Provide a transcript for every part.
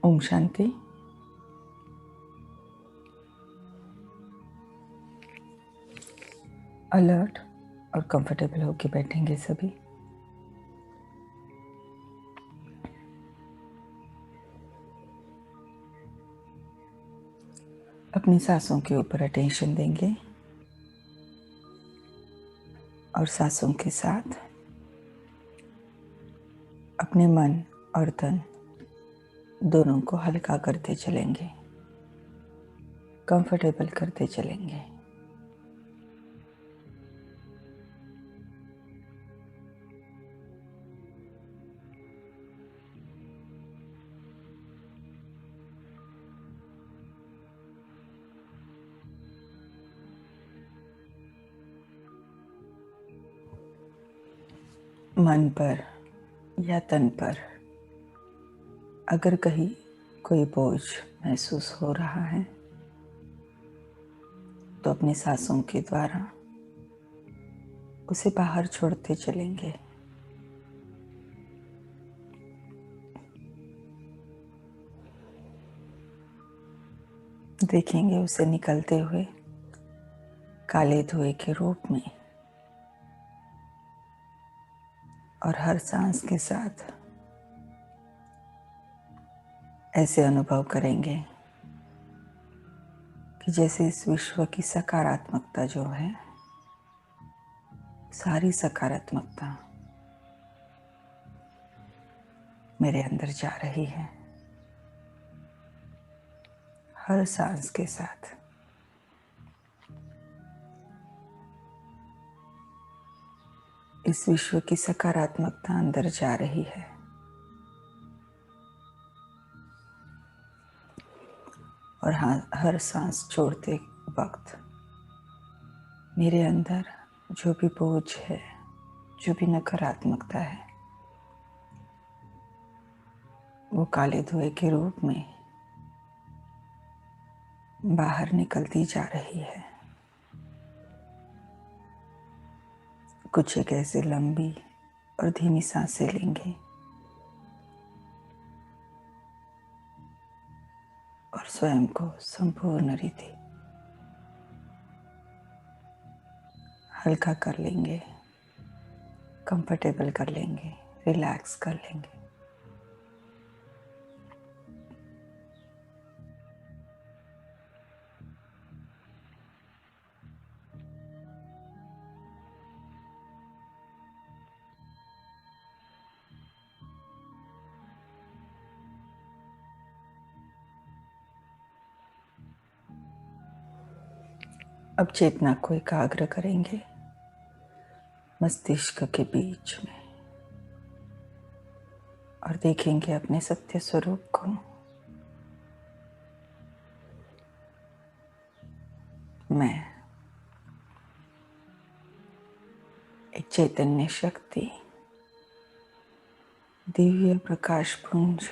Om Shanti. Alert और comfortable होके बैठेंगे सभी। अपनी सांसों के ऊपर अटेंशन देंगे और सांसों के साथ अपने मन और तन दोनों को हल्का करते चलेंगे, कंफर्टेबल करते चलेंगे। मन पर या तन पर अगर कहीं कोई बोझ महसूस हो रहा है तो अपनी सांसों के द्वारा उसे बाहर छोड़ते चलेंगे। देखेंगे उसे निकलते हुए काले धुएं के रूप में, और हर सांस के साथ ऐसे अनुभव करेंगे कि जैसे इस विश्व की सकारात्मकता जो है, सारी सकारात्मकता मेरे अंदर जा रही है हर सांस के साथ। इस विश्व की सकारात्मकता अंदर जा रही है और हर सांस छोड़ते वक्त मेरे अंदर जो भी बोझ है, जो भी नकारात्मकता है, वो काले धुएं के रूप में बाहर निकलती जा रही है। कुछ एक ऐसे लंबी और धीमी सांसें लेंगे और स्वयं को संपूर्ण रीति हल्का कर लेंगे, कंफर्टेबल कर लेंगे, रिलैक्स कर लेंगे। अब चेतना को एकाग्र करेंगे मस्तिष्क के बीच में और देखेंगे अपने सत्य स्वरूप को। मैं एक चैतन्य शक्ति, दिव्य प्रकाश पुंज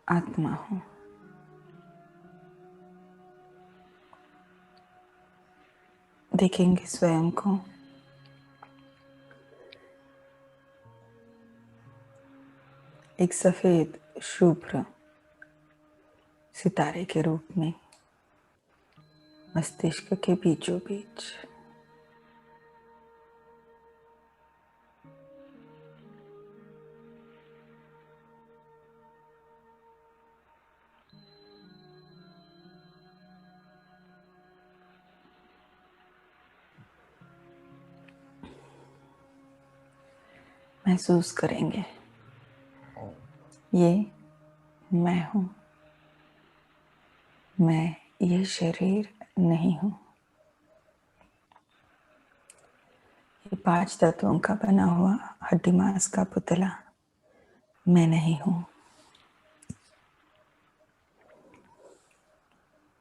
आत्मा हूँ। देखेंगे स्वयं को एक सफेद शुभ्र सितारे के रूप में मस्तिष्क के बीचों बीच। महसूस करेंगे ये मैं हूँ, मैं ये शरीर नहीं हूँ। ये 5 तत्वों का बना हुआ हड्डी मांस का पुतला मैं नहीं हूँ।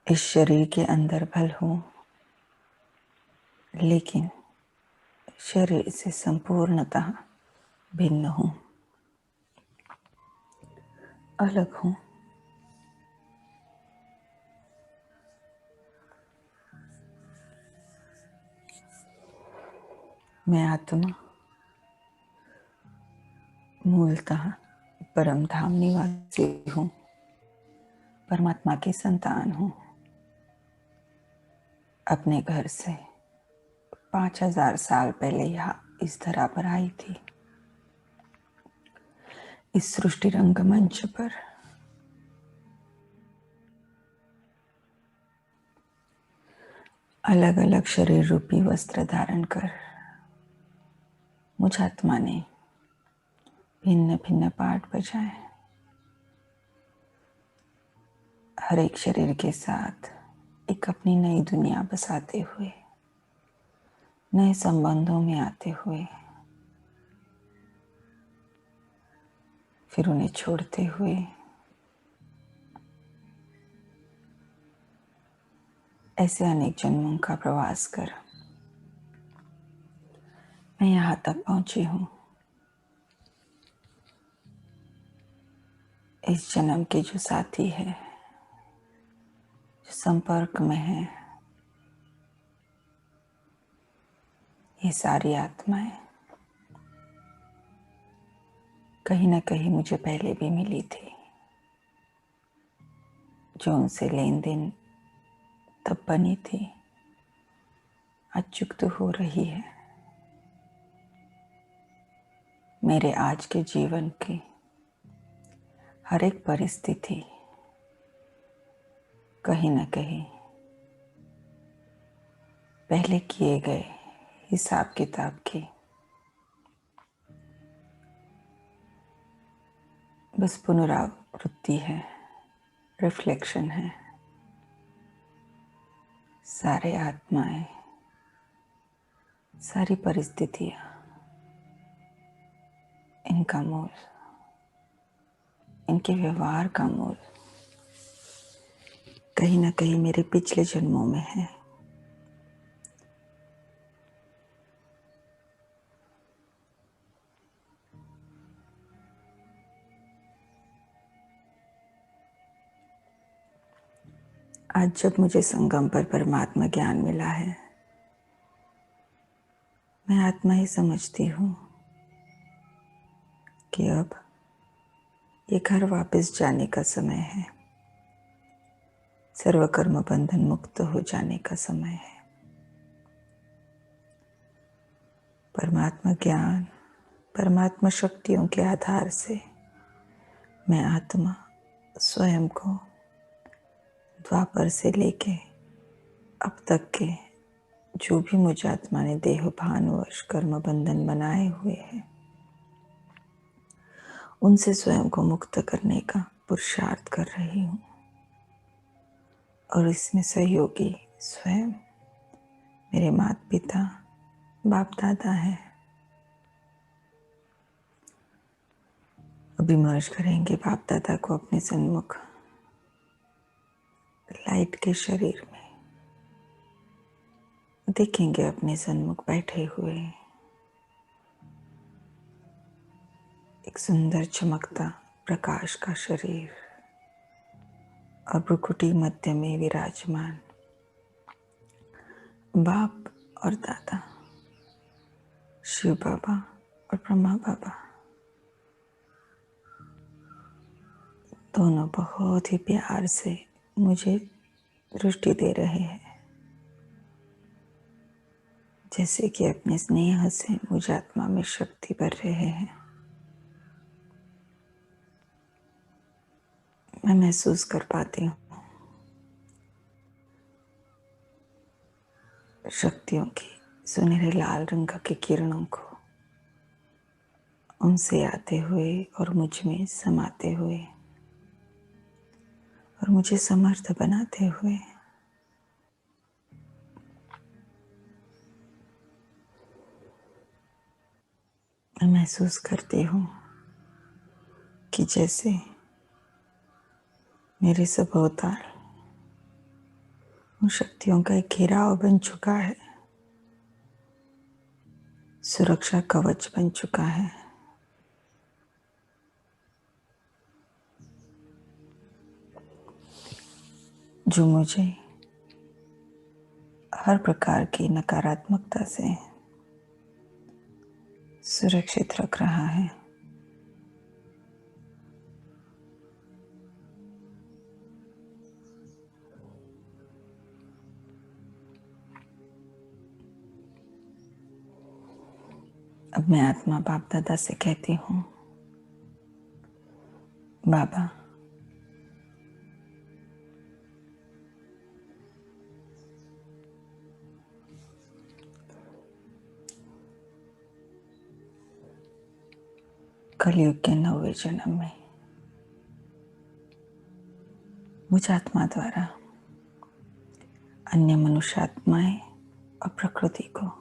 इस शरीर के अंदर भल हूँ, लेकिन शरीर से संपूर्णतः भिन्न हूँ, अलग हूँ। मैं आत्मा मूलतः परम धाम निवासी हूँ, परमात्मा की संतान हूँ। अपने घर से 5000 साल पहले यहाँ इस धरा पर आई थी। इस सृष्टि रंगमंच पर अलग अलग शरीर रूपी वस्त्र धारण कर मुझ आत्मा ने भिन्न भिन्न पाठ बजाए। हर एक शरीर के साथ एक अपनी नई दुनिया बसाते हुए, नए संबंधों में आते हुए, फिर उन्हें छोड़ते हुए, ऐसे अनेक जन्मों का प्रवास कर मैं यहाँ तक पहुंची हूँ। इस जन्म के जो साथी है, जो संपर्क में है, ये सारी आत्माएं कहीं न कहीं मुझे पहले भी मिली थी। जो उनसे लेन देन तब बनी थी, आज चुक्त हो रही है। मेरे आज के जीवन की हर एक परिस्थिति कहीं न कहीं पहले किए गए हिसाब किताब की बस पुनरावृत्ति है, रिफ्लेक्शन है। सारे आत्माएं, सारी परिस्थितियां, इनका मूल, इनके व्यवहार का मूल कहीं ना कहीं मेरे पिछले जन्मों में है। आज जब मुझे संगम पर परमात्मा ज्ञान मिला है, मैं आत्मा ही समझती हूँ कि अब ये घर वापस जाने का समय है। सर्वकर्म बंधन मुक्त हो जाने का समय है। परमात्मा ज्ञान, परमात्मा शक्तियों के आधार से मैं आत्मा स्वयं को द्वापर से लेके अब तक के जो भी मुझ आत्मा ने देह भानवश कर्म बंधन बनाए हुए हैं, उनसे स्वयं को मुक्त करने का पुरुषार्थ कर रही हूँ। और इसमें सहयोगी स्वयं मेरे माता पिता, बाप दादा है। अभी मर्ज करेंगे बाप दादा को अपने सन्मुख लाइट के शरीर में, देखेंगे अपने सन्मुख बैठे हुए एक सुंदर चमकता प्रकाश का शरीर और भ्रुकुटी मध्य में विराजमान बाप और दादा, शिव बाबा और ब्रह्मा बाबा, दोनों बहुत ही प्यार से मुझे दृष्टि दे रहे हैं, जैसे कि अपने स्नेह से मुझ आत्मा में शक्ति भर रहे हैं। मैं महसूस कर पाती हूँ शक्तियों की सुनहरे लाल रंग की किरणों को, उनसे आते हुए और मुझ में समाते हुए और मुझे समर्थ बनाते हुए। मैं महसूस करती हूँ कि जैसे मेरे सब अवतार उन शक्तियों का एक घेराव बन चुका है, सुरक्षा कवच बन चुका है। जो मुझे हर प्रकार की नकारात्मकता से सुरक्षित रख रहा है। अब मैं आत्मा बाप दादा से कहती हूँ, बाबा कलयुग के 9वें जन्म में मुझ आत्मा द्वारा अन्य मनुष्य आत्माएं और प्रकृति को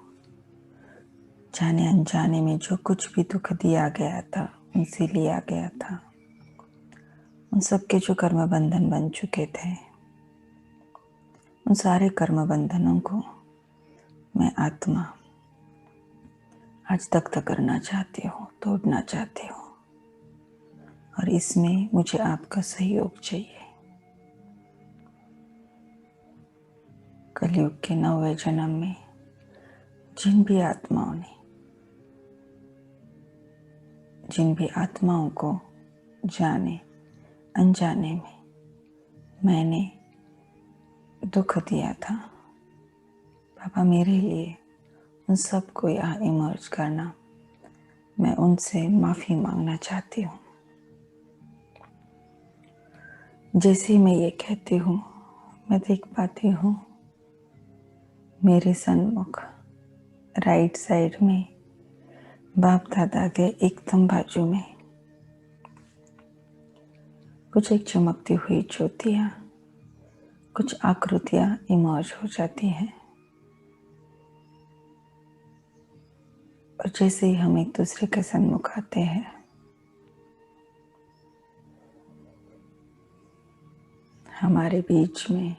जाने अनजाने में जो कुछ भी दुख दिया गया था, उनसे लिया गया था, उन सब के जो कर्म बंधन बन चुके थे, उन सारे कर्म बंधनों को मैं आत्मा आज तक करना चाहती हूँ, तोड़ना चाहती हूँ। और इसमें मुझे आपका सहयोग चाहिए। कलयुग के 9वें जन्म में जिन भी आत्माओं को जाने अनजाने में मैंने दुख दिया था, पापा मेरे लिए उन सबको यहाँ इमर्ज करना, मैं उनसे माफ़ी मांगना चाहती हूँ। जैसे ही मैं ये कहती हूँ, मैं देख पाती हूँ मेरे सन्मुख राइट साइड में बाप दादा के एकदम बाजू में कुछ एक चमकती हुई ज्योतियाँ, कुछ आकृतियाँ इमर्ज हो जाती हैं। और जैसे ही हम एक दूसरे के सन्मुख आते हैं, हमारे बीच में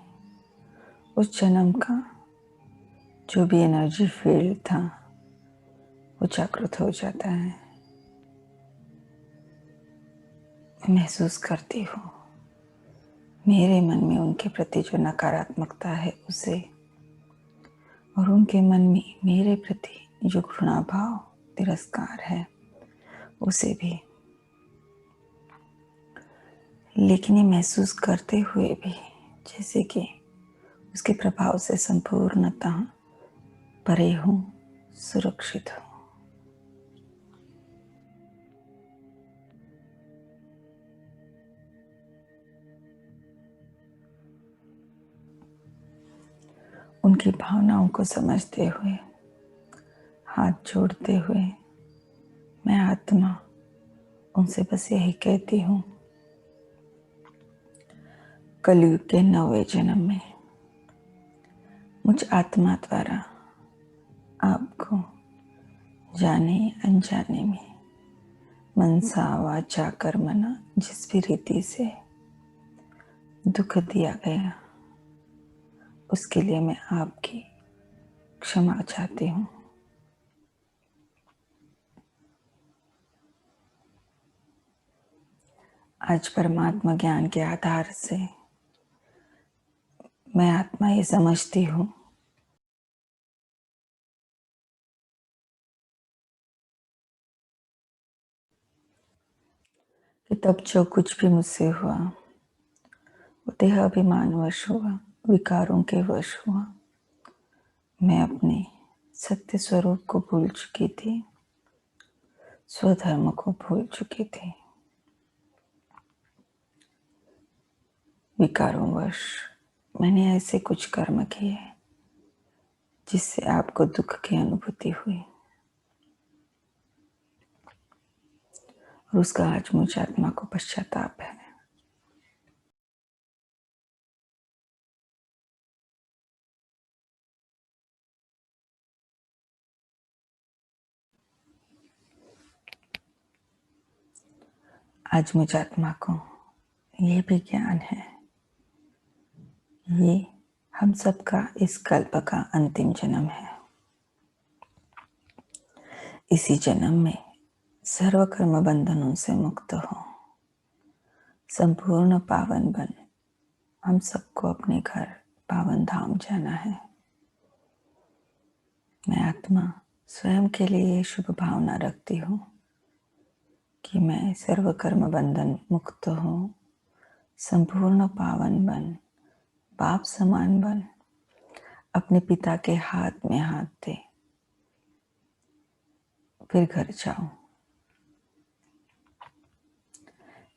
उस जन्म का जो भी एनर्जी फील्ड था वो जागृत हो जाता है। मैं महसूस करती हूँ मेरे मन में उनके प्रति जो नकारात्मकता है उसे, और उनके मन में मेरे प्रति जो घृणा भाव तिरस्कार है उसे भी। लेकिन ये महसूस करते हुए भी जैसे कि उसके प्रभाव से संपूर्णतः परे हूँ, सुरक्षित हूँ। उनकी भावनाओं को समझते हुए, हाथ जोड़ते हुए मैं आत्मा उनसे बस यही कहती हूँ, कलयुग के 9वें जन्म में मुझ आत्मा द्वारा आपको जाने अनजाने में मनसा वाचा कर्मणा जिस भी रीति से दुख दिया गया, उसके लिए मैं आपकी क्षमा चाहती हूँ। आज परमात्मा ज्ञान के आधार से मैं आत्मा ये समझती हूँ कि तब जो कुछ भी मुझसे हुआ वो देह अभिमानवश हुआ, विकारों के वश हुआ। मैं अपने सत्य स्वरूप को भूल चुकी थी, स्वधर्म को भूल चुकी थी। विकारों वश मैंने ऐसे कुछ कर्म किए जिससे आपको दुख की अनुभूति हुई, और उसका आज मुझ आत्मा को पश्चाताप है। आज मुझ आत्मा को ये भी ज्ञान है, ये हम सबका इस कल्प का अंतिम जन्म है। इसी जन्म में सर्व कर्म बंधनों से मुक्त हो, संपूर्ण पावन बन हम सबको अपने घर पावन धाम जाना है। मैं आत्मा स्वयं के लिए शुभ भावना रखती हूँ कि मैं सर्व कर्म बंधन मुक्त हूँ, संपूर्ण पावन बन, बाप समान बन, अपने पिता के हाथ में हाथ दे, फिर घर जाऊं,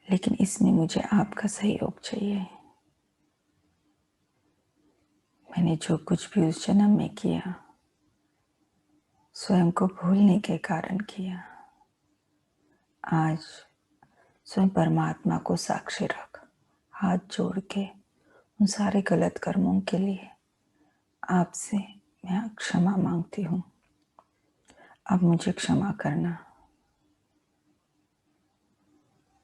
लेकिन इसमें मुझे आपका सहयोग चाहिए। मैंने जो कुछ भी उस जन्म में किया, स्वयं को भूलने के कारण किया। आज स्वयं परमात्मा को साक्षी रख, हाथ जोड़ के उन सारे गलत कर्मों के लिए आपसे मैं क्षमा मांगती हूँ। अब मुझे क्षमा करना।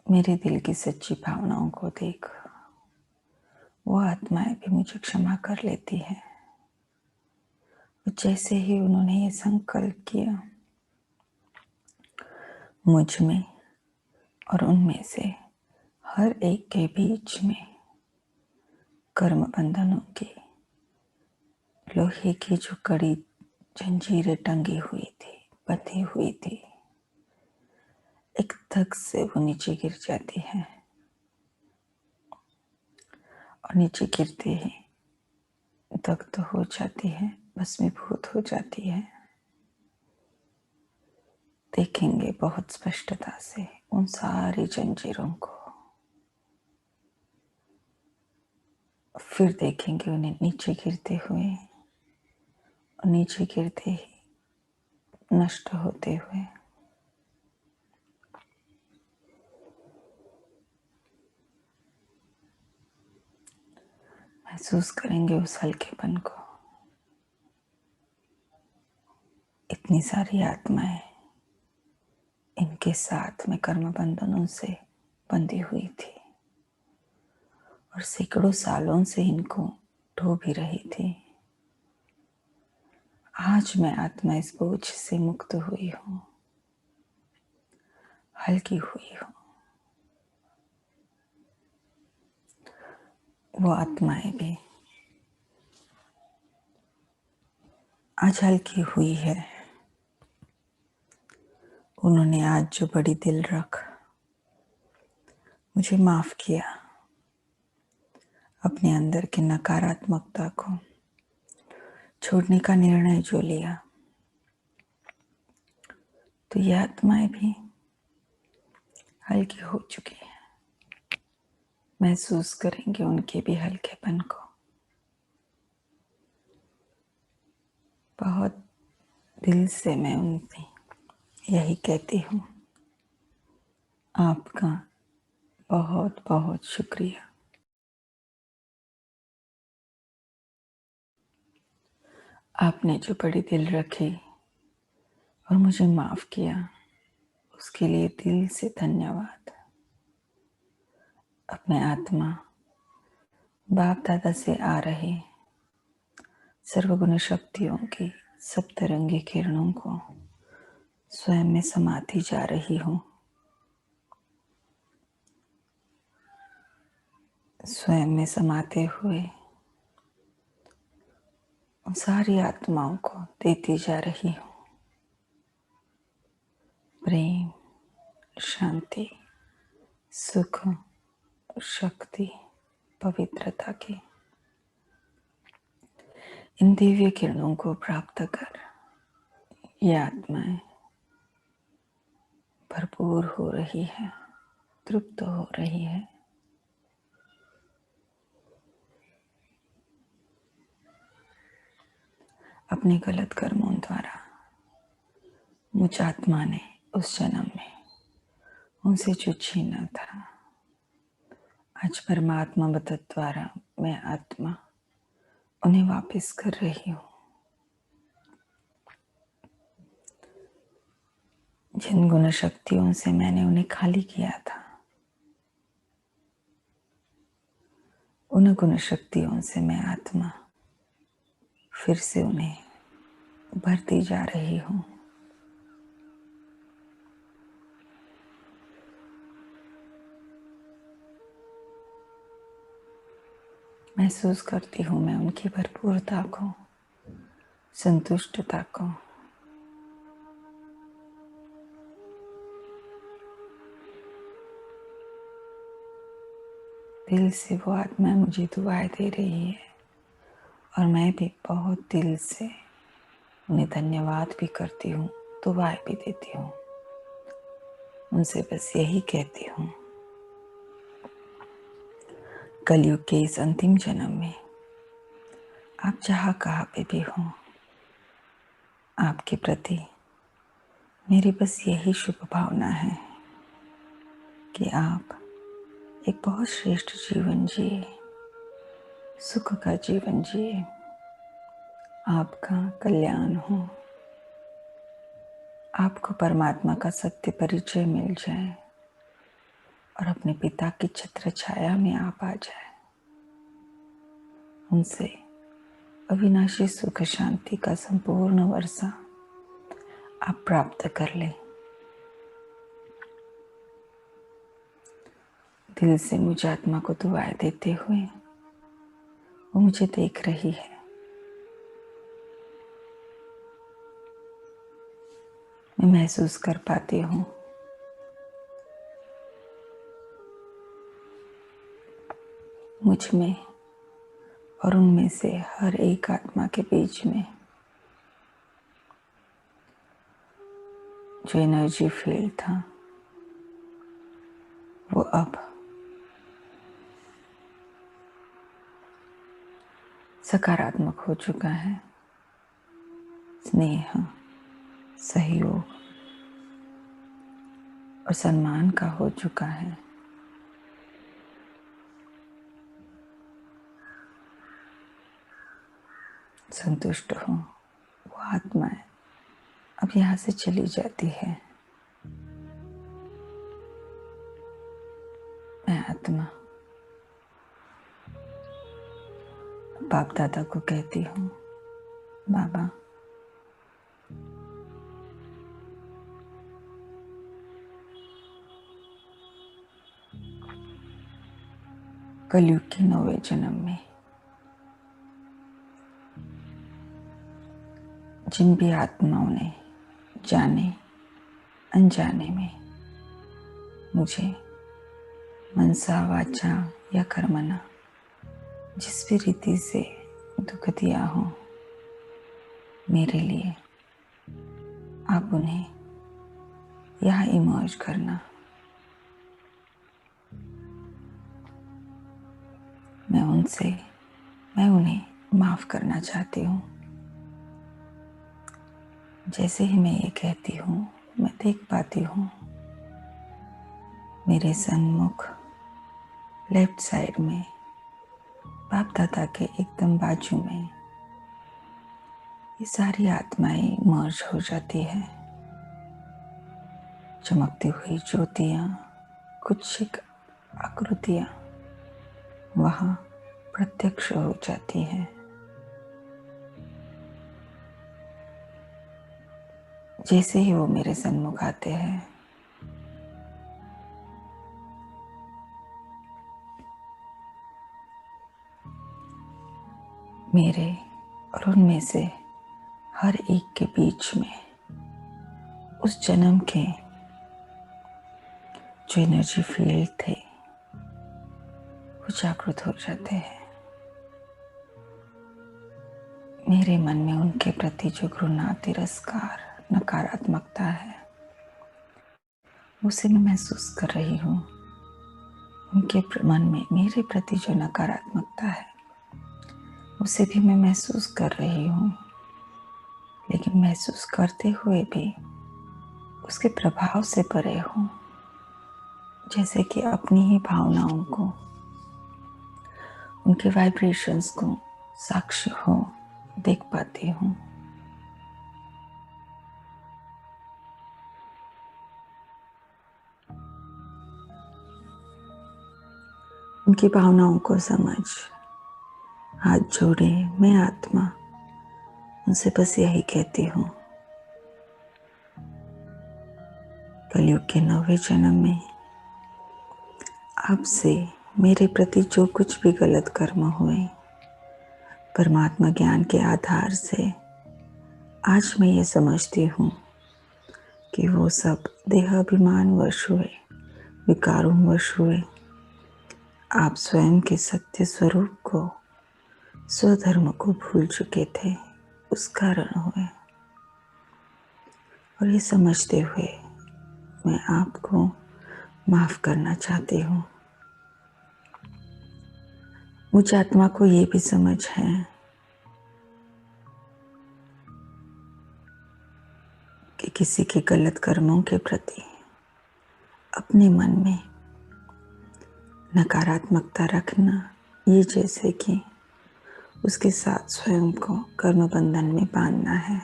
मेरे दिल की सच्ची भावनाओं को देख, वो आत्माएं भी मुझे क्षमा कर लेती है। जैसे ही उन्होंने ये संकल्प किया, मुझ में और उनमें से हर एक के बीच में कर्म बंधनों की लोहे की जो कड़ी जंजीरें टंगी हुई थी, बंधी हुई थी, एक धक से वो नीचे गिर जाती है और नीचे गिरते ही दग्ध हो जाती है, भस्मीभूत हो जाती है। देखेंगे बहुत स्पष्टता से उन सारी जंजीरों को। फिर देखेंगे उन्हें नीचे गिरते हुए और नीचे गिरते ही नष्ट होते हुए। महसूस करेंगे उस हल्केपन को। इतनी सारी आत्माएं इनके साथ में कर्म बंधनों से बंधी हुई थी और सैकड़ों सालों से इनको ढो भी रही थी। आज मैं आत्मा इस बोझ से मुक्त हुई हूँ, हल्की हुई हूँ। वो आत्माएं भी आज हल्की हुई है। उन्होंने आज जो बड़ी दिल रख मुझे माफ किया, अपने अंदर की नकारात्मकता को छोड़ने का निर्णय जो लिया, तो ये आत्माएं भी हल्की हो चुकी है। महसूस करेंगे उनके भी हल्केपन को। बहुत दिल से मैं उनसे यही कहती हूँ, आपका बहुत बहुत शुक्रिया। आपने जो बड़ी दिल रखी और मुझे माफ किया, उसके लिए दिल से धन्यवाद। अपने आत्मा बाप दादा से आ रहे सर्वगुण शक्तियों की सप्तरंगी किरणों को स्वयं में समाती जा रही हूँ। स्वयं में समाते हुए उन सारी आत्माओं को देती जा रही हूँ प्रेम, शांति, सुख, शक्ति, पवित्रता की इन दिव्य किरणों को प्राप्त कर ये आत्माएं भरपूर हो रही है, तृप्त हो रही है। अपने गलत कर्मों द्वारा मुझ आत्मा ने उस जन्म में उनसे जो छीना था, आज परमात्मा मदद द्वारा मैं आत्मा उन्हें वापस कर रही हूँ। जिन गुण शक्तियों से मैंने उन्हें खाली किया था, उन गुण शक्तियों से मैं आत्मा फिर से उन्हें भरती जा रही हूँ। महसूस करती हूँ मैं उनकी भरपूरता को, संतुष्टता को। दिल से वो आत्मा मुझे दुआएं दे रही है और मैं भी बहुत दिल से उन्हें धन्यवाद भी करती हूँ दुआएं भी देती हूँ, उनसे बस यही कहती हूँ, कलयुग के इस अंतिम जन्म में आप जहाँ कहाँ पे भी हों, आपके प्रति मेरी बस यही शुभ भावना है कि आप एक बहुत श्रेष्ठ जीवन जिए, सुख का जीवन जिए, आपका कल्याण हो, आपको परमात्मा का सत्य परिचय मिल जाए और अपने पिता की छत्र छाया में आप आ जाए, उनसे अविनाशी सुख शांति का संपूर्ण वर्षा आप प्राप्त कर लें। दिल से मुझे आत्मा को दुआएं देते हुए वो मुझे देख रही है। मैं महसूस कर पाती हूँ मुझ में और उनमें से हर एक आत्मा के बीच में जो एनर्जी फील्ड था वो अब सकारात्मक हो चुका है। स्नेह, सहयोग और सम्मान का हो चुका है। संतुष्ट हो, वो आत्माएं अब यहाँ से चली जाती है। मैं आत्मा बाप दादा को कहती हूँ, बाबा कलयुग के 9वें जन्म में जिन भी आत्माओं ने जाने अनजाने में मुझे मनसा वाचा या कर्मणा जिस भी रीति से दुख दिया हो, मेरे लिए आप उन्हें यहाँ इमर्ज करना। मैं उन्हें माफ करना चाहती हूँ। जैसे ही मैं ये कहती हूँ, मैं देख पाती हूँ मेरे सन्मुख लेफ्ट साइड में बाप दादा के एकदम बाजू में ये सारी आत्माएं मर्ज हो जाती है। चमकती हुई ज्योतियाँ, कुछ आकृतियाँ वहाँ प्रत्यक्ष हो जाती हैं। जैसे ही वो मेरे सन्मुख आते हैं, मेरे और उनमें से हर एक के बीच में उस जन्म के जो एनर्जी फील्ड थे वो जागृत हो जाते हैं। मेरे मन में उनके प्रति जो घृणा, तिरस्कार, नकारात्मकता है उसे मैं महसूस कर रही हूँ। उनके मन में मेरे प्रति जो नकारात्मकता है उसे भी मैं महसूस कर रही हूँ, लेकिन महसूस करते हुए भी उसके प्रभाव से परे हूँ। जैसे कि अपनी ही भावनाओं को, उनके वाइब्रेशंस को साक्षी हो देख पाती हूँ। उनकी भावनाओं को समझ, हाथ जोड़े मैं आत्मा उनसे बस यही कहती हूँ, कलयुग के 9वें जन्म में आपसे मेरे प्रति जो कुछ भी गलत कर्म हुए, परमात्मा ज्ञान के आधार से आज मैं ये समझती हूँ कि वो सब देहाभिमान वश हुए, विकारों वश हुए। आप स्वयं के सत्य स्वरूप को, स्वधर्म को भूल चुके थे, उस कारण हुए। और ये समझते हुए मैं आपको माफ करना चाहती हूँ। मुझ आत्मा को ये भी समझ है कि किसी के गलत कर्मों के प्रति अपने मन में नकारात्मकता रखना, ये जैसे कि उसके साथ स्वयं को कर्म बंधन में बांधना है।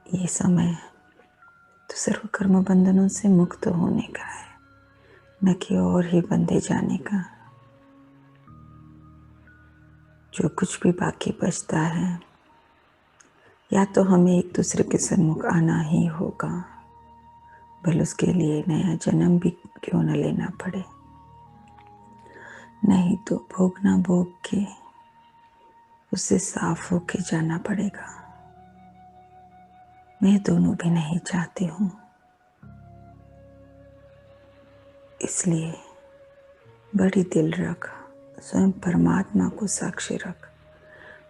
ये समय तो सर्व कर्म बंधनों से मुक्त होने का है, न कि और ही बंधे जाने का। जो कुछ भी बाकी बचता है, या तो हमें एक दूसरे के सन्मुख आना ही होगा, भले उसके लिए नया जन्म भी क्यों न लेना पड़े, नहीं तो भोग ना भोग के उससे साफ होके जाना पड़ेगा। मैं दोनों भी नहीं चाहती हूँ। इसलिए बड़ी दिल रख, स्वयं परमात्मा को साक्षी रख,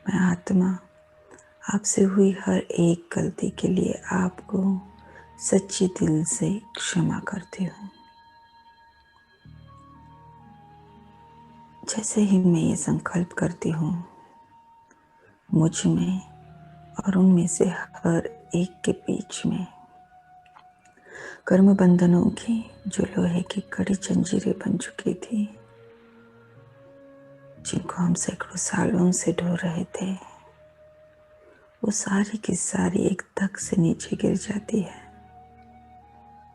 मैं आत्मा आपसे हुई हर एक गलती के लिए आपको सच्ची दिल से क्षमा करती हूँ। जैसे ही मैं ये संकल्प करती हूँ, मुझ में और उनमें से हर एक के बीच में कर्म बंधनों की जो लोहे की कड़ी जंजीरें बन चुकी थी, जिनको हम सैकड़ों सालों से ढो रहे थे, वो सारी की सारी एक धक से नीचे गिर जाती है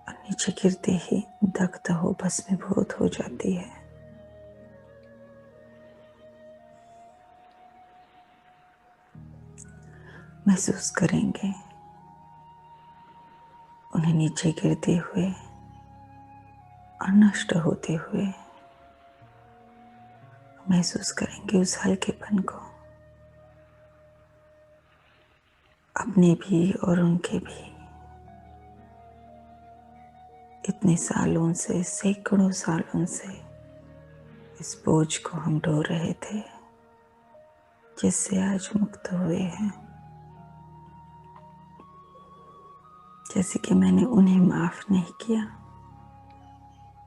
और नीचे गिरते ही दग्ध हो भस्मीभूत हो जाती है। महसूस करेंगे उन्हें नीचे गिरते हुए और नष्ट होते हुए। महसूस करेंगे उस हल्केपन को, अपने भी और उनके भी। इतने सालों से, सैकड़ों सालों से इस बोझ को हम ढो रहे थे, जिससे आज मुक्त हुए हैं। जैसे कि मैंने उन्हें माफ नहीं किया,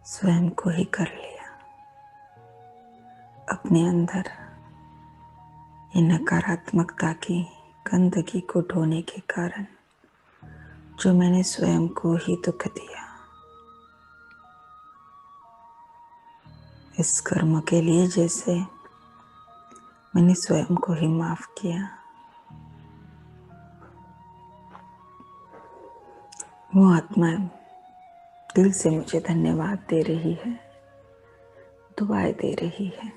स्वयं को ही कर लिया। अपने अंदर ये नकारात्मकता की गंदगी को ढोने के कारण जो मैंने स्वयं को ही दुख दिया, इस कर्म के लिए जैसे मैंने स्वयं को ही माफ किया, वो आत्मा दिल से मुझे धन्यवाद दे रही है, दुआएं दे रही है।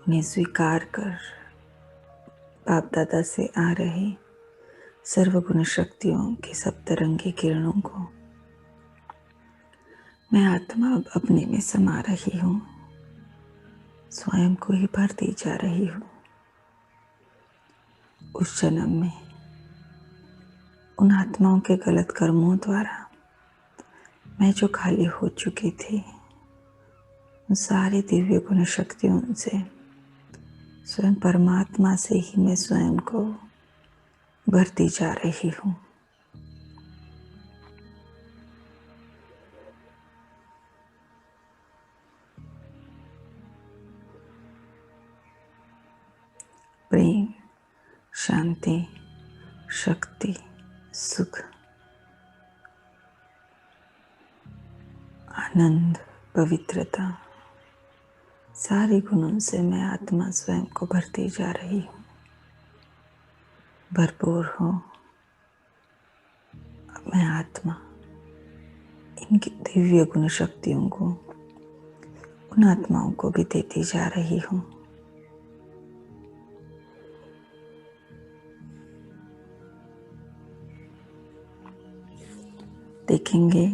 उन्हें स्वीकार कर बाप दादा से आ रही सर्वगुण शक्तियों की सप्तरंगी किरणों को मैं आत्मा अब अपने में समा रही हूँ, स्वयं को ही भरती जा रही हूँ। उस जन्म में उन आत्माओं के गलत कर्मों द्वारा मैं जो खाली हो चुकी थी, उन सारी दिव्य गुण शक्तियों से, स्वयं परमात्मा से ही मैं स्वयं को भरती जा रही हूँ। प्रेम, शांति, शक्ति, सुख, आनंद, पवित्रता, सारे गुणों से मैं आत्मा स्वयं को भरती जा रही हूँ। भरपूर हो मैं आत्मा इनकी दिव्य गुण शक्तियों को उन आत्माओं को भी देती जा रही हूँ। देखेंगे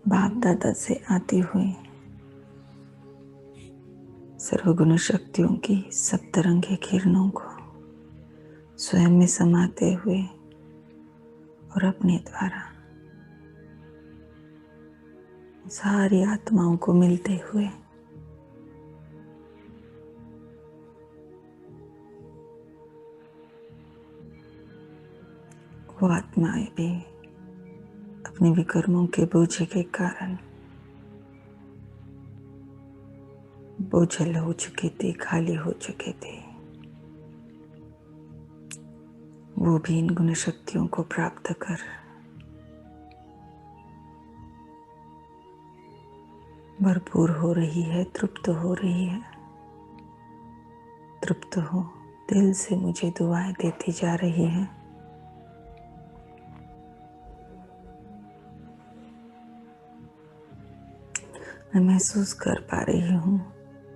बाप दादा से आती हुई सर्वगुण शक्तियों की सप्तरंगी किरणों को स्वयं में समाते हुए और अपने द्वारा सारी आत्माओं को मिलते हुए वो आत्माएं भी अपने विकर्मों के बोझ के कारण बोझल हो चुकी थी, खाली हो चुके थे। वो भी इन गुण शक्तियों को प्राप्त कर भरपूर हो रही है, तृप्त हो रही है। तृप्त हो, दिल से मुझे दुआएं देती जा रही है। मैं महसूस कर पा रही हूँ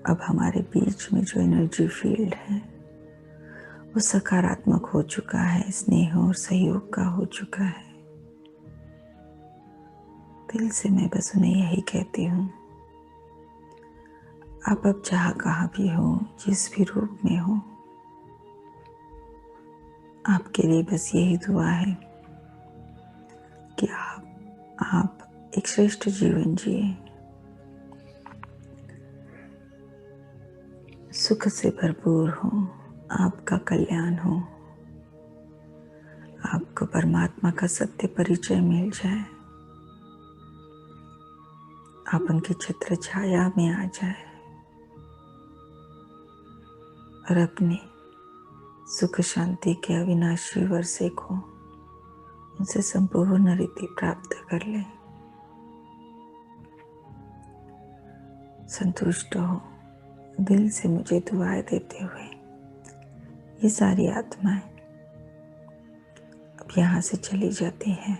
अब हमारे बीच में जो एनर्जी फील्ड है वो सकारात्मक हो चुका है, स्नेह और सहयोग का हो चुका है। दिल से मैं बस उन्हें यही कहती हूँ, आप अब जहाँ कहाँ भी हो, जिस भी रूप में हो, आपके लिए बस यही दुआ है कि आप एक श्रेष्ठ जीवन जिए, सुख से भरपूर हो, आपका कल्याण हो, आपको परमात्मा का सत्य परिचय मिल जाए, आप उनकी छत्र छाया में आ जाए और अपने सुख शांति के अविनाशी वर्षे को उनसे संपूर्ण रीति प्राप्त कर ले। संतुष्ट हो, दिल से मुझे दुआएं देते हुए ये सारी आत्माएं अब यहाँ से चली जाती हैं।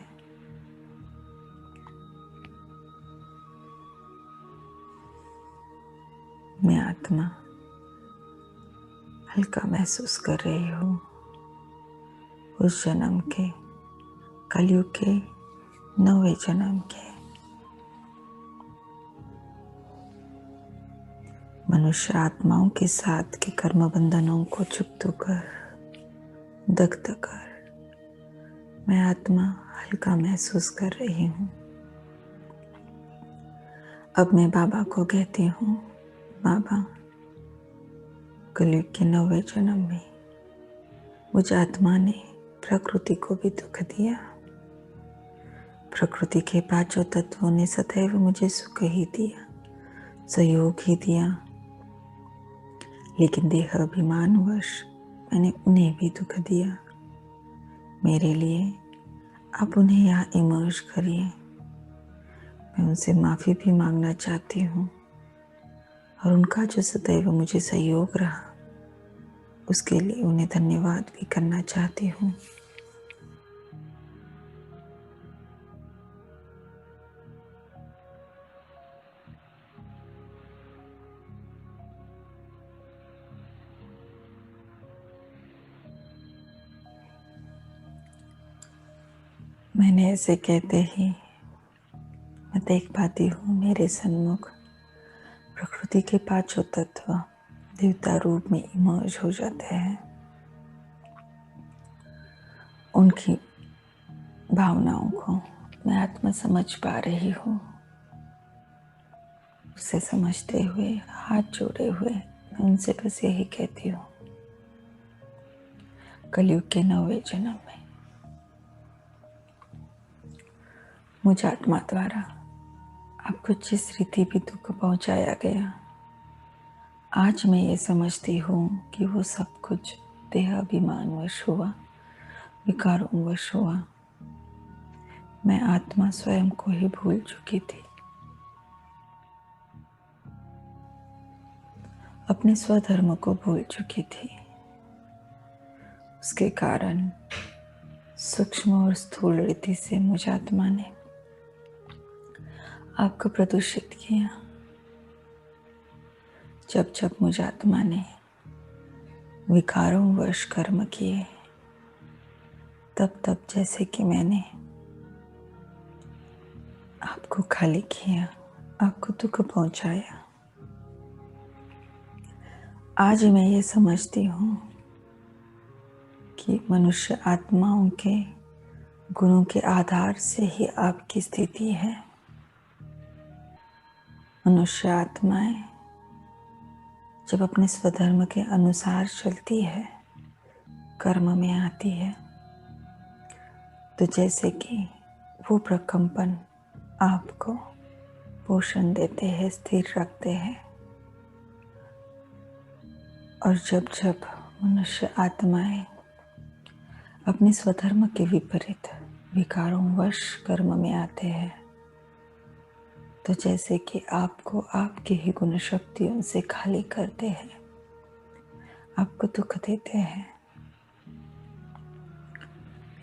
मैं आत्मा हल्का महसूस कर रही हूँ उस जन्म के, कलयुग के 9वें जन्म के मनुष्य आत्माओं के साथ के कर्म बंधनों को चुप कर, दग्ध कर मैं आत्मा हल्का महसूस कर रही हूँ। अब मैं बाबा को कहती हूँ, बाबा कलयुग के 9वें जन्म में मुझ आत्मा ने प्रकृति को भी दुख दिया। प्रकृति के पांचों तत्वों ने सदैव मुझे सुख ही दिया, सहयोग ही दिया, लेकिन देह अभिमानवश मैंने उन्हें भी दुख दिया। मेरे लिए आप उन्हें यहाँ इमर्ज करिए। मैं उनसे माफ़ी भी मांगना चाहती हूँ और उनका जो सदैव मुझे सहयोग रहा उसके लिए उन्हें धन्यवाद भी करना चाहती हूँ। मैंने ऐसे कहते ही मैं देख पाती हूँ मेरे सन्मुख प्रकृति के पांचों तत्व देवता रूप में इमर्ज हो जाते हैं। उनकी भावनाओं को मैं आत्मा समझ पा रही हूँ। उसे समझते हुए, हाथ जोड़े हुए मैं उनसे बस यही कहती हूँ, कलयुग के 9वें जन्म में मुझ आत्मा द्वारा आपको जिस रीति भी दुख पहुंचाया गया, आज मैं ये समझती हूँ कि वो सब कुछ देह अभिमानवश हुआ, विकारों वश हुआ। मैं आत्मा स्वयं को ही भूल चुकी थी। अपने स्वधर्म को भूल चुकी थी। उसके कारण सूक्ष्म और स्थूल रीति से मुझ आत्मा ने आपको प्रदूषित किया। जब जब मुझ आत्मा ने विकारों वश कर्म किए, तब तब जैसे कि मैंने आपको खाली किया, आपको दुख पहुंचाया। आज मैं ये समझती हूँ कि मनुष्य आत्माओं के गुणों के आधार से ही आपकी स्थिति है। मनुष्य आत्माएं जब अपने स्वधर्म के अनुसार चलती है, कर्म में आती है, तो जैसे कि वो प्रकंपन आपको पोषण देते हैं, स्थिर रखते हैं। और जब जब मनुष्य आत्माएं अपने स्वधर्म के विपरीत विकारों वश कर्म में आते हैं, तो जैसे कि आपको आपकी ही गुण शक्तियों से खाली करते हैं, आपको दुख देते हैं,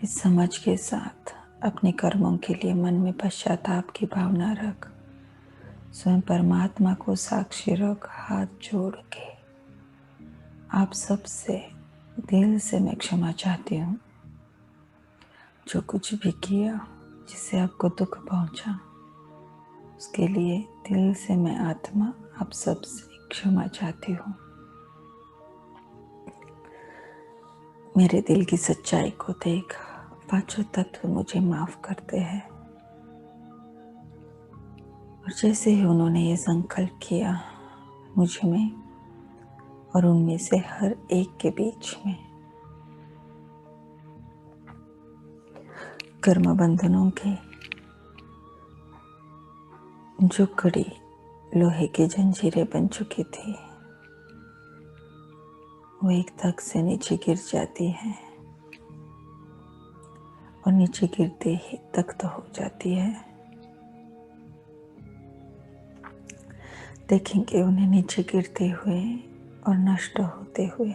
इस समझ के साथ अपने कर्मों के लिए मन में पश्चाताप की भावना रख, स्वयं परमात्मा को साक्षी रख, हाथ जोड़ के आप सबसे दिल से मैं क्षमा चाहती हूँ। जो कुछ भी किया, जिससे आपको दुख पहुंचा, उसके लिए दिल से मैं आत्मा आप सबसे क्षमा चाहती हूँ। मेरे दिल की सच्चाई को देख पांचों तत्व मुझे माफ करते हैं। और जैसे ही उन्होंने ये संकल्प किया, मुझ में और उनमें से हर एक के बीच में कर्म बंधनों के जो कड़ी लोहे की जंजीरें बन चुकी थी, वो एक तक से नीचे गिर जाती है और नीचे गिरते ही तख्त हो जाती है। देखेंगे उन्हें नीचे गिरते हुए और नष्ट होते हुए।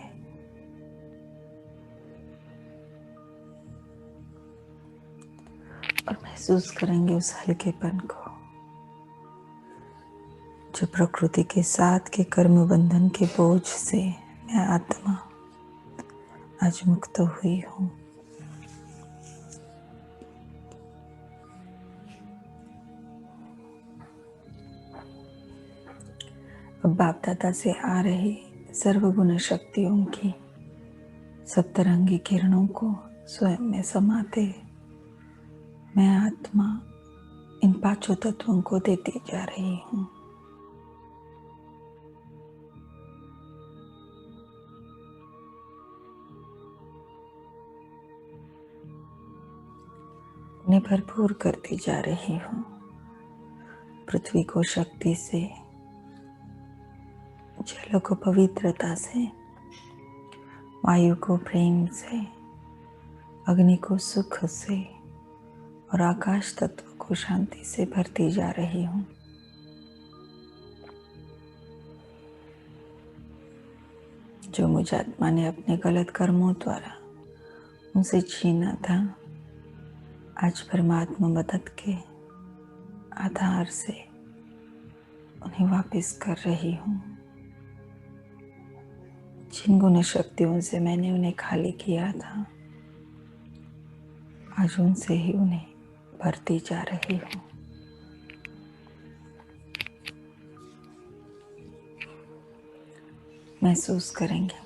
और महसूस करेंगे उस हल्केपन को, जो प्रकृति के साथ के कर्म बंधन के बोझ से मैं आत्मा आज मुक्त हुई हूँ। अब बाप दादा से आ रही सर्वगुण शक्तियों की सप्तरंगी किरणों को स्वयं में समाते मैं आत्मा इन पांचों तत्वों को देती जा रही हूँ। उन्हें भरपूर करती जा रही हूँ। पृथ्वी को शक्ति से, जल को पवित्रता से, वायु को प्रेम से, अग्नि को सुख से और आकाश तत्व को शांति से भरती जा रही हूँ। जो मुझ आत्मा ने अपने गलत कर्मों द्वारा उनसे छीना था, आज परमात्मा मदद के आधार से उन्हें वापस कर रही हूँ। जिन गुण शक्तियों से मैंने उन्हें खाली किया था, आज उनसे ही उन्हें भरती जा रही हूँ। महसूस करेंगे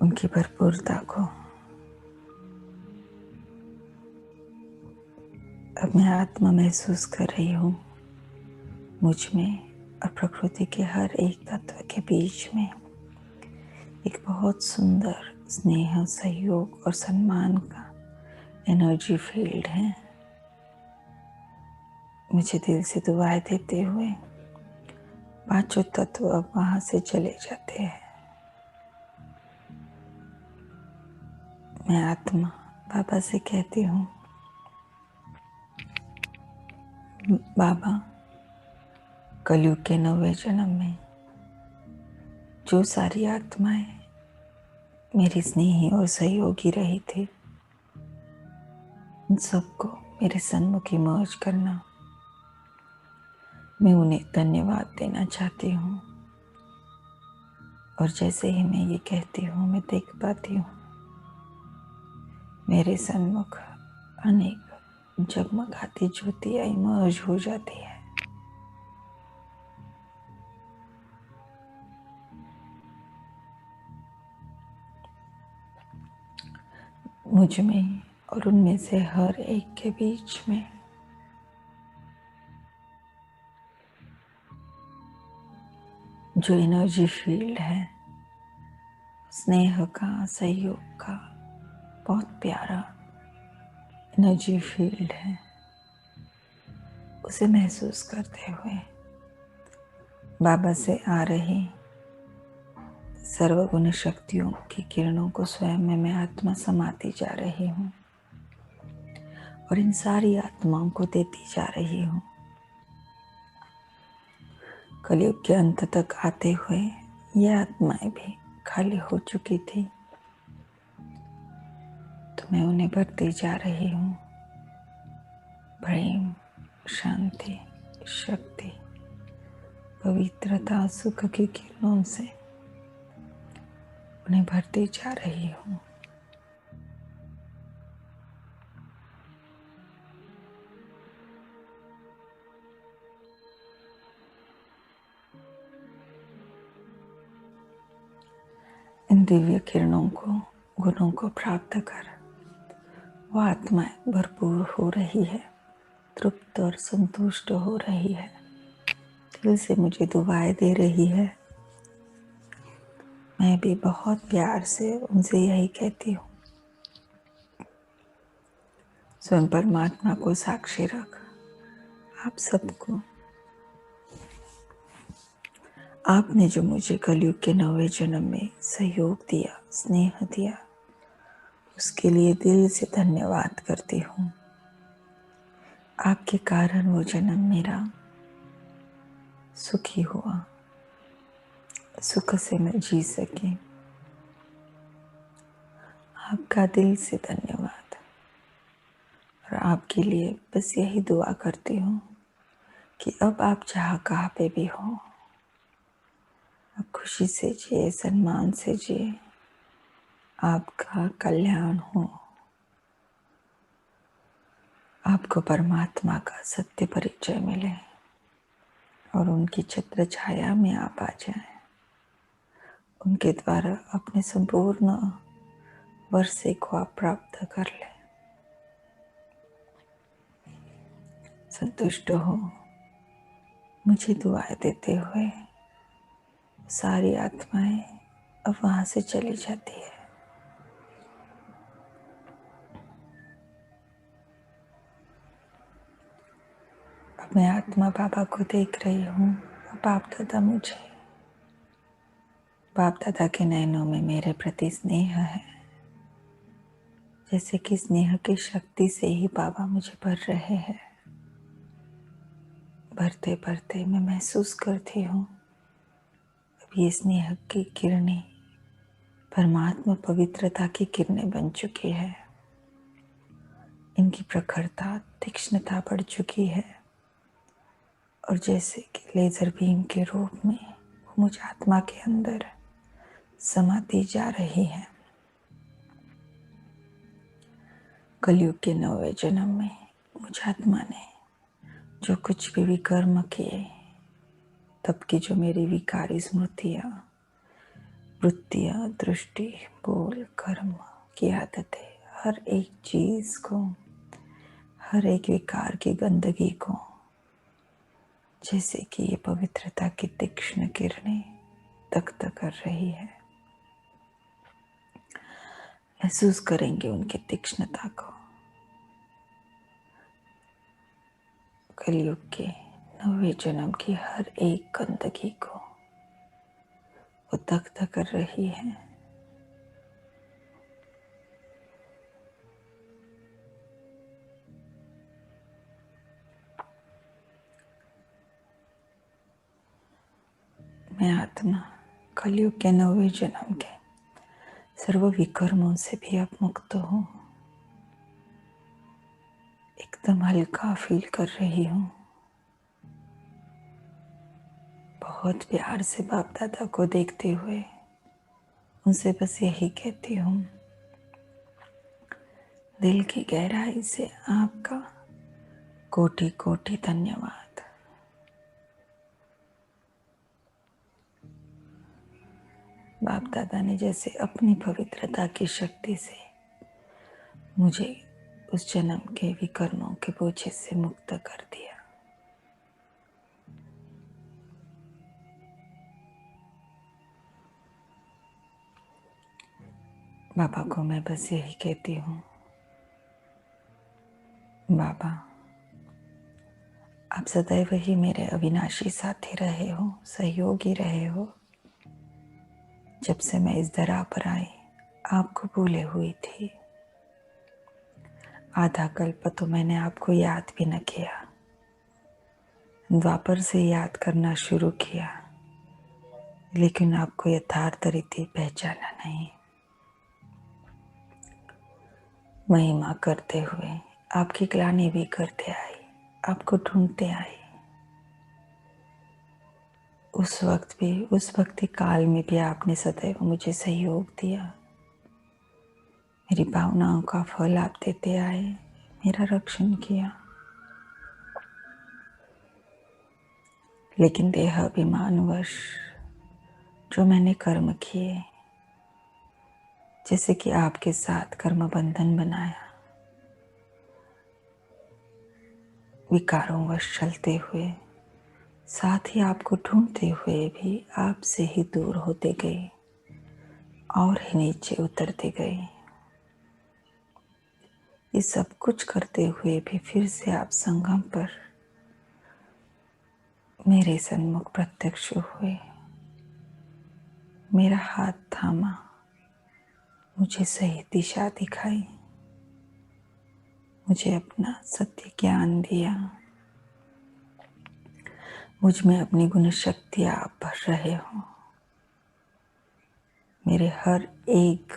उनकी भरपूरता को। अब मैं आत्मा महसूस कर रही हूँ मुझ में और प्रकृति के हर एक तत्व के बीच में एक बहुत सुंदर स्नेह, सहयोग और सम्मान का एनर्जी फील्ड है। मुझे दिल से दुआएं देते हुए पांचों तत्व अब वहां से चले जाते हैं। मैं आत्मा बाबा से कहती हूँ, बाबा कलयुग के 9वें जन्म में जो सारी आत्माएं मेरी स्नेही और सहयोगी रही थी, उन सबको मेरे सन्मुख इमर्ज करना। मैं उन्हें धन्यवाद देना चाहती हूँ। और जैसे ही मैं ये कहती हूँ, मैं देख पाती हूँ मेरे सन्मुख अनेक जगमगाती ज्योतियाँ इमर्ज हो जाती है। मुझ में और उनमें से हर एक के बीच में जो एनर्जी फील्ड है, स्नेह का, सहयोग का बहुत प्यारा एनर्जी फील्ड है। उसे महसूस करते हुए बाबा से आ रही सर्वगुण शक्तियों की किरणों को स्वयं में मैं आत्मा समाती जा रही हूँ और इन सारी आत्माओं को देती जा रही हूँ। कलयुग के अंत तक आते हुए ये आत्माएं भी खाली हो चुकी थी, तो मैं उन्हें भरती जा रही हूँ प्रेम, शांति, शक्ति, पवित्रता, सुख की किरणों से उन्हें भरती जा रही हूँ। इन दिव्य किरणों को, गुणों को प्राप्त कर वो आत्माएं भरपूर हो रही है, तृप्त और संतुष्ट हो रही है, दिल से मुझे दुआएं दे रही है। मैं भी बहुत प्यार से उनसे यही कहती हूँ, स्वयं परमात्मा को साक्षी रख आप सबको, आपने जो मुझे कलयुग के 9वें जन्म में सहयोग दिया, स्नेह दिया, उसके लिए दिल से धन्यवाद करती हूँ। आपके कारण वो जन्म मेरा सुखी हुआ, सुख से मैं जी सकी। आपका दिल से धन्यवाद। और आपके लिए बस यही दुआ करती हूँ कि अब आप जहाँ कहाँ पे भी हो, आप खुशी से जिए, सम्मान से जिए, आपका कल्याण हो, आपको परमात्मा का सत्य परिचय मिले और उनकी छत्र छाया में आप आ जाएं, उनके द्वारा अपने संपूर्ण वर्षे को आप प्राप्त कर लें। संतुष्ट हो मुझे दुआएं देते हुए सारी आत्माएं अब वहां से चली जाती है। अब मैं आत्मा बाबा को देख रही हूँ। बाप दादा मुझे, बाप दादा के नयनों में मेरे प्रति स्नेह है, जैसे कि स्नेह की शक्ति से ही बाबा मुझे भर रहे हैं। भरते भरते मैं महसूस करती हूँ अब ये स्नेह की किरणें परमात्मा पवित्रता की किरणें बन चुकी है। इनकी प्रखरता, तीक्ष्णता बढ़ चुकी है और जैसे कि लेजर बीम के रूप में वो मुझ आत्मा के अंदर समाती जा रही है। कलयुग के 9वें जन्म में मुझ आत्मा ने जो कुछ भी विकर्म किए, तब की जो मेरी विकारी स्मृतियाँ, वृत्तियाँ, दृष्टि, बोल, कर्म की आदतें, हर एक चीज को, हर एक विकार की गंदगी को जैसे कि ये पवित्रता की तीक्ष्ण किरणें तख्त कर रही है। महसूस करेंगे उनकी तीक्ष्णता को। कलयुग के 9वें जन्म की हर एक गंदगी को वो तख्त कर रही है। मैं आत्मा कलयुग के 9वें जन्म के सर्व विकर्मों से भी अब मुक्त हूँ। एकदम हल्का फील कर रही हूँ। बहुत प्यार से बाप दादा को देखते हुए उनसे बस यही कहती हूँ, दिल की गहराई से आपका कोटि कोटि धन्यवाद। बाप दादा ने जैसे अपनी पवित्रता की शक्ति से मुझे उस जन्म के विकर्मों के बोझे से मुक्त कर दिया। बाबा को मैं बस यही कहती हूँ, बाबा आप सदैव ही मेरे अविनाशी साथी रहे हो, सहयोगी रहे हो। जब से मैं इस दरा पर आई आपको भूले हुई थी। आधा कल्प तो मैंने आपको याद भी न किया, द्वापर से याद करना शुरू किया, लेकिन आपको यथार्थ रीति पहचाना नहीं। महिमा करते हुए आपकी ग्लानि भी करते आई, आपको ढूंढते आई। उस वक्त भी, उस भक्ति काल में भी आपने सदैव मुझे सहयोग दिया। मेरी भावनाओं का फल आप देते आए, मेरा रक्षण किया। लेकिन देह अभिमानवश जो मैंने कर्म किए, जैसे कि आपके साथ कर्म बंधन बनाया, विकारों वश चलते हुए, साथ ही आपको ढूंढते हुए भी आपसे ही दूर होते गए और ही नीचे उतरते गए। ये सब कुछ करते हुए भी फिर से आप संगम पर मेरे सन्मुख प्रत्यक्ष हुए, मेरा हाथ थामा, मुझे सही दिशा दिखाई, मुझे अपना सत्य ज्ञान दिया। मुझ में अपनी गुण शक्ति आप भर रहे हो। मेरे हर एक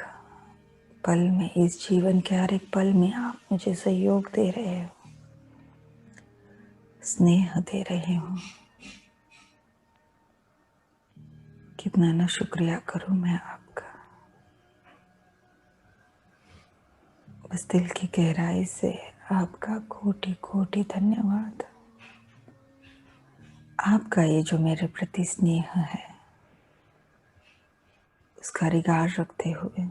पल में, इस जीवन के हर एक पल में आप मुझे सहयोग दे रहे हो, स्नेह दे रहे हो। कितना ना शुक्रिया करूं मैं आपका। बस दिल की गहराई से आपका कोटि कोटि धन्यवाद। आपका ये जो मेरे प्रति स्नेह है, उसका रिगार्ड रखते हुए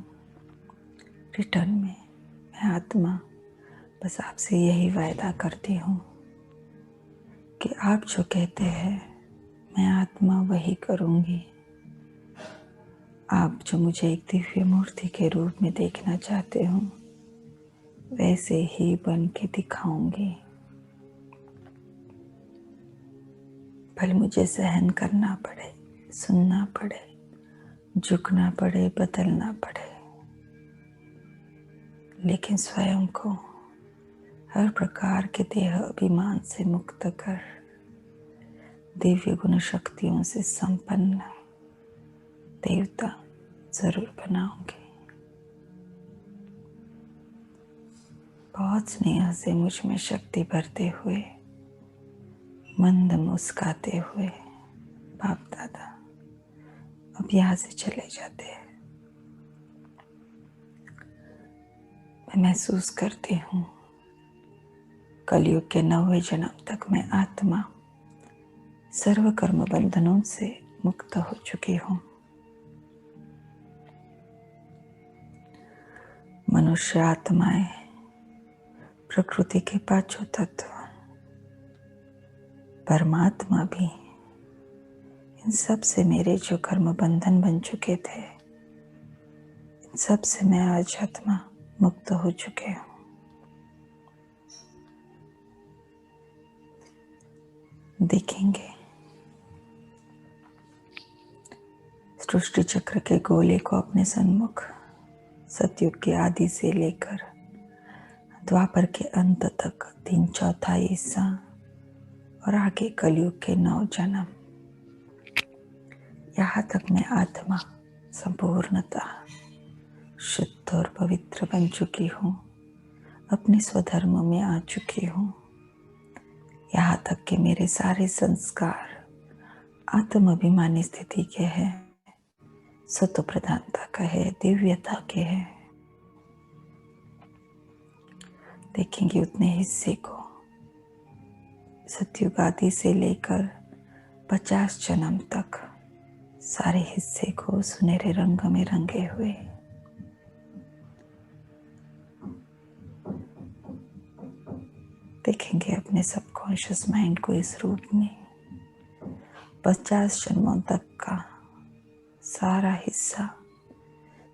रिटर्न में मैं आत्मा बस आपसे यही वायदा करती हूँ कि आप जो कहते हैं मैं आत्मा वही करूँगी। आप जो मुझे एक दिव्य मूर्ति के रूप में देखना चाहते हो, वैसे ही बन के दिखाऊंगी। भले मुझे सहन करना पड़े, सुनना पड़े, झुकना पड़े, बदलना पड़े, लेकिन स्वयं को हर प्रकार के देह अभिमान से मुक्त कर दिव्य गुण शक्तियों से संपन्न देवता जरूर बनाऊंगी। बहुत स्नेह से मुझ में शक्ति भरते हुए, मंद मुस्काते हुए बाप दादा अब यहाँ से चले जाते हैं। मैं महसूस करती हूँ कलयुग के 9वें जन्म तक मैं आत्मा सर्व कर्म बंधनों से मुक्त हो चुकी हूँ। मनुष्य आत्माएं, प्रकृति के पांचों तत्व, परमात्मा भी, इन सब से मेरे जो कर्म बंधन बन चुके थे, इन सब से मैं आज आत्मा मुक्त हो चुके हूँ। देखेंगे सृष्टि चक्र के गोले को अपने सन्मुख, सतयुग के आदि से लेकर द्वापर के अंत तक 3/4 हिस्सा और आगे कलयुग के 9 जन्म, यहाँ तक मैं आत्मा संपूर्णतः शुद्ध और पवित्र बन चुकी हूँ, अपने स्वधर्म में आ चुकी हूँ। यहाँ तक कि मेरे सारे संस्कार आत्म अभिमानी स्थिति के हैं, सत्व प्रधानता का है, दिव्यता के हैं। देखेंगे उतने हिस्से को सतयुग आदि से लेकर 50 जन्म तक सारे हिस्से को सुनहरे रंग में रंगे हुए। देखेंगे अपने सबकॉन्शियस माइंड को इस रूप में 50 जन्मों तक का सारा हिस्सा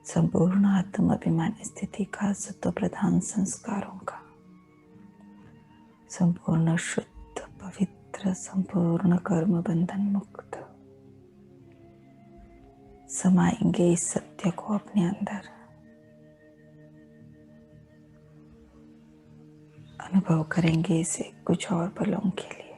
संपूर्ण आत्म अभिमानी स्थिति का, सत्व प्रधान संस्कारों का, संपूर्ण शुद्ध पवित्र, संपूर्ण कर्म बंधन मुक्त समाएंगे इस सत्य को अपने अंदर। अनुभव करेंगे इसे कुछ और पलों के लिए।